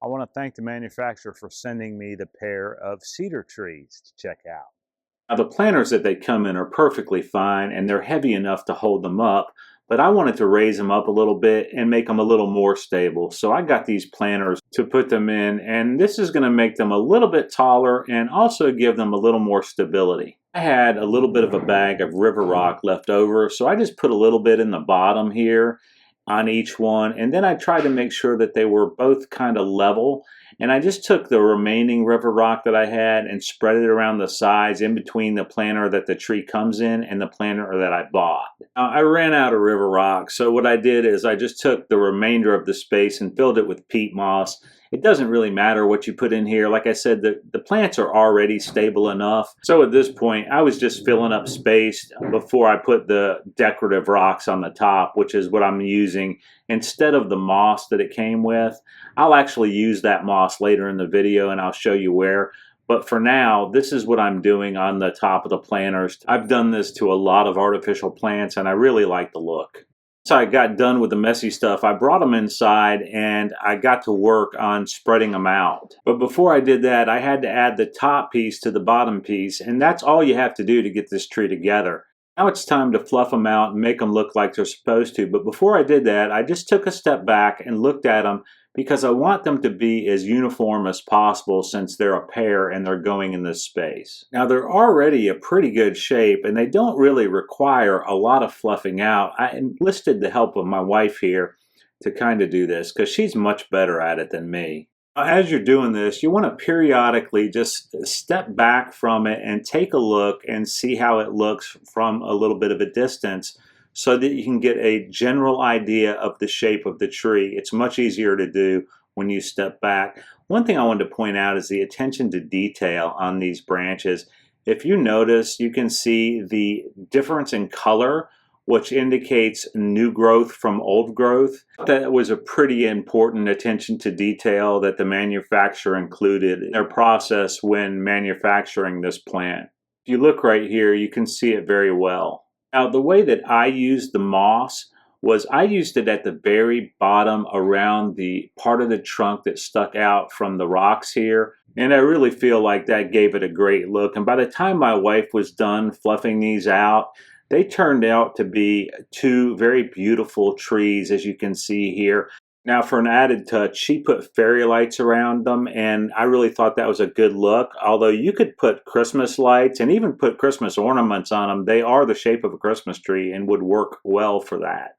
I want to thank the manufacturer for sending me the pair of cedar trees to check out. Now the planters that they come in are perfectly fine and they're heavy enough to hold them up, but I wanted to raise them up a little bit and make them a little more stable. So I got these planters to put them in, and this is going to make them a little bit taller and also give them a little more stability. I had a little bit of a bag of river rock left over, so I just put a little bit in the bottom here on each one, and then I tried to make sure that they were both kind of level. And I just took the remaining river rock that I had and spread it around the sides in between the planter that the tree comes in and the planter that I bought. Now, I ran out of river rock, so what I did is I just took the remainder of the space and filled it with peat moss. It doesn't really matter what you put in here. Like I said, the plants are already stable enough. So at this point, I was just filling up space before I put the decorative rocks on the top, which is what I'm using instead of the moss that it came with. I'll actually use that moss later in the video and I'll show you where. But for now, this is what I'm doing on the top of the planters. I've done this to a lot of artificial plants and I really like the look. So I got done with the messy stuff, I brought them inside and I got to work on spreading them out. But before I did that, I had to add the top piece to the bottom piece, and that's all you have to do to get this tree together. Now it's time to fluff them out and make them look like they're supposed to. But before I did that, I just took a step back and looked at them because I want them to be as uniform as possible since they're a pair and they're going in this space. Now they're already a pretty good shape and they don't really require a lot of fluffing out. I enlisted the help of my wife here to kind of do this because she's much better at it than me. As you're doing this, you want to periodically just step back from it and take a look and see how it looks from a little bit of a distance so that you can get a general idea of the shape of the tree. It's much easier to do when you step back. One thing I wanted to point out is the attention to detail on these branches. If you notice, you can see the difference in color, which indicates new growth from old growth. That was a pretty important attention to detail that the manufacturer included in their process when manufacturing this plant. If you look right here, you can see it very well. Now, the way that I used the moss was I used it at the very bottom around the part of the trunk that stuck out from the rocks here. And I really feel like that gave it a great look. And by the time my wife was done fluffing these out, they turned out to be two very beautiful trees, as you can see here. Now for an added touch, she put fairy lights around them, and I really thought that was a good look. Although you could put Christmas lights and even put Christmas ornaments on them, they are the shape of a Christmas tree and would work well for that.